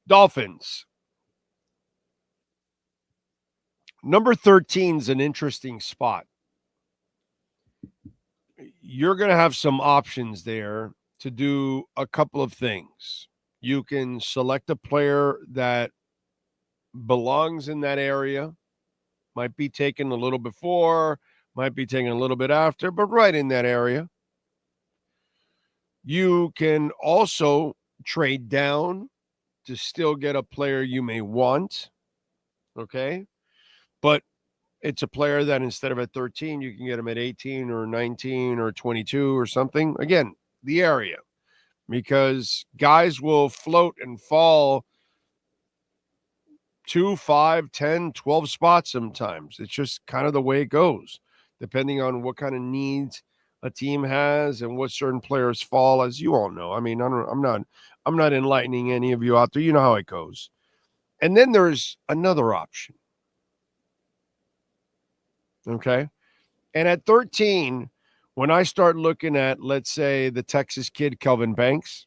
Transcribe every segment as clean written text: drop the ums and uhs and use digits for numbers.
Dolphins. Number 13 is an interesting spot. You're going to have some options there to do a couple of things. You can select a player that belongs in that area, might be taken a little before, might be taken a little bit after, but right in that area. You can also trade down to still get a player you may want, okay? But it's a player that instead of at 13, you can get him at 18 or 19 or 22 or something. Again, the area, because guys will float and fall 2, 5, 10, 12 spots sometimes. It's just kind of the way it goes, depending on what kind of needs a team has and what certain players fall, as you all know. I mean, I'm not enlightening any of you out there. You know how it goes. And then there's another option. Okay. And at 13, when I start looking at, let's say, the Texas kid, Kelvin Banks,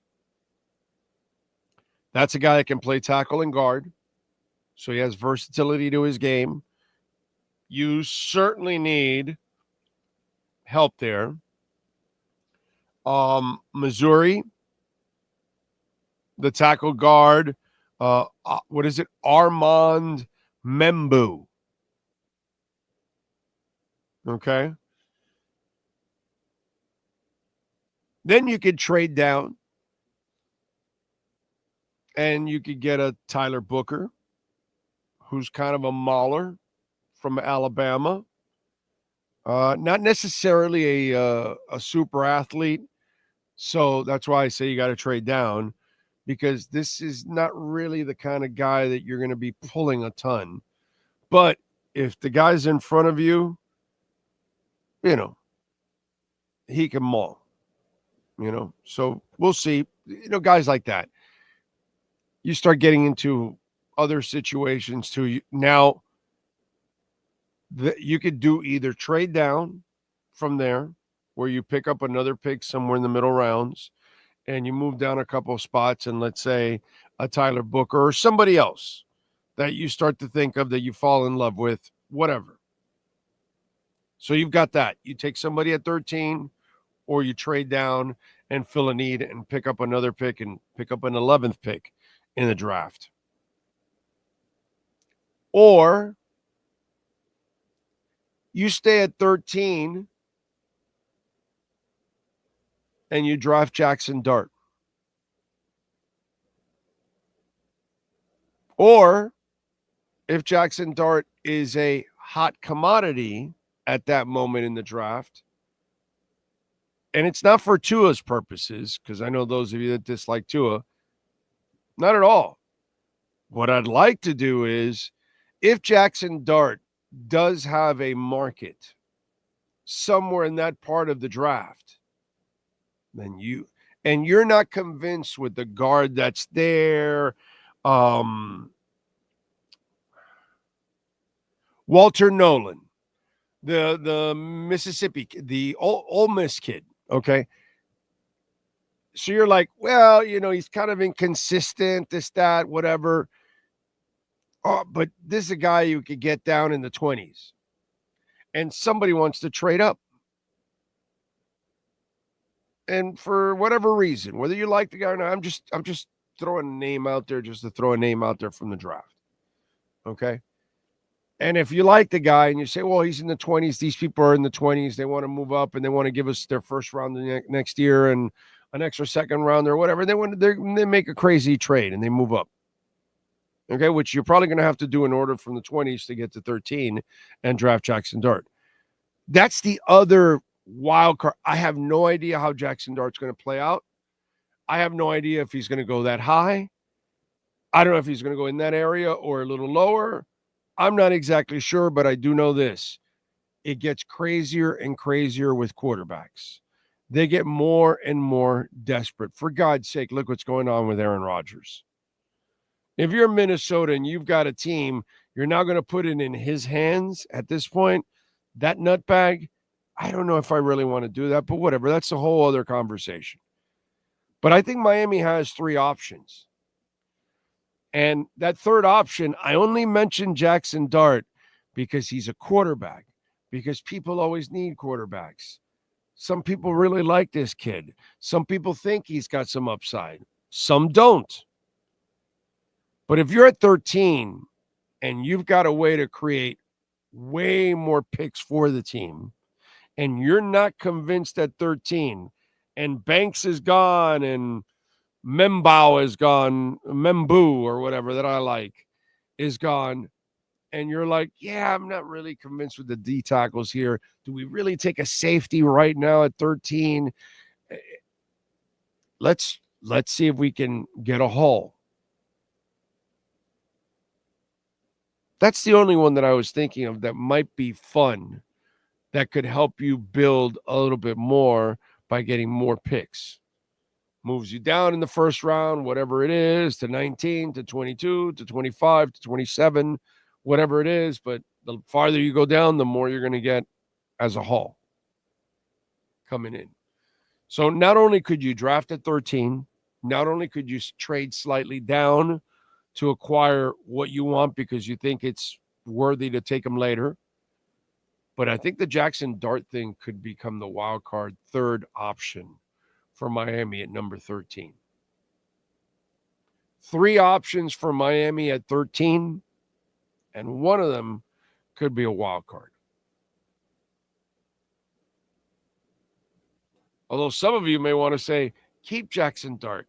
that's a guy that can play tackle and guard. So he has versatility to his game. You certainly need help there. Missouri, the tackle guard, what is it? Armand Membu. Okay. Then you could trade down and you could get a Tyler Booker, who's kind of a mauler from Alabama. Not necessarily a super athlete. So that's why I say you got to trade down, because this is not really the kind of guy that you're going to be pulling a ton. But if the guy's in front of you, he can maul, So we'll see. Guys like that. You start getting into other situations too. Now, you could do either trade down from there, where you pick up another pick somewhere in the middle rounds, and you move down a couple of spots, and let's say a Tyler Booker or somebody else that you start to think of that you fall in love with, whatever. So you've got that. You take somebody at 13, or you trade down and fill a need and pick up another pick and pick up an 11th pick in the draft. Or you stay at 13 and you draft Jackson Dart. Or if Jackson Dart is a hot commodity at that moment in the draft, and it's not for Tua's purposes, because I know those of you that dislike Tua, not at all. What I'd like to do is, if Jackson Dart does have a market somewhere in that part of the draft, then you're not convinced with the guard that's there, Walter Nolan, the Mississippi, the Ole Miss kid, okay? So you're like, well, he's kind of inconsistent, this, that, whatever. Oh, but this is a guy you could get down in the 20s. And somebody wants to trade up. And for whatever reason, whether you like the guy or not, I'm just throwing a name out there just to throw a name out there from the draft. Okay? And if you like the guy and you say, well, he's in the 20s, these people are in the 20s, they want to move up and they want to give us their first round next year and an extra second round or whatever, they make a crazy trade and they move up. Okay, which you're probably going to have to do in order from the 20s to get to 13 and draft Jackson Dart. That's the other wild card. I have no idea how Jackson Dart's going to play out. I have no idea if he's going to go that high. I don't know if he's going to go in that area or a little lower. I'm not exactly sure, but I do know this. It gets crazier and crazier with quarterbacks. They get more and more desperate. For God's sake, look what's going on with Aaron Rodgers. If you're Minnesota and you've got a team, you're now going to put it in his hands at this point. That nutbag, I don't know if I really want to do that, but whatever. That's a whole other conversation. But I think Miami has three options. And that third option, I only mentioned Jackson Dart because he's a quarterback, because people always need quarterbacks. Some people really like this kid. Some people think he's got some upside. Some don't. But if you're at 13 and you've got a way to create way more picks for the team, and you're not convinced at 13, and Banks is gone, and Membao is gone, Membu or whatever that I like is gone, and you're like, yeah, I'm not really convinced with the D tackles here. Do we really take a safety right now at 13? Let's see if we can get a haul. That's the only one that I was thinking of that might be fun, that could help you build a little bit more by getting more picks. Moves you down in the first round, whatever it is, to 19, to 22, to 25, to 27, whatever it is. But the farther you go down, the more you're going to get as a haul coming in. So not only could you draft at 13, not only could you trade slightly down to acquire what you want because you think it's worthy to take them later, but I think the Jackson Dart thing could become the wild card third option for Miami at number 13. 3 options for Miami at 13, and one of them could be a wild card. Although some of you may want to say, keep Jackson Dart.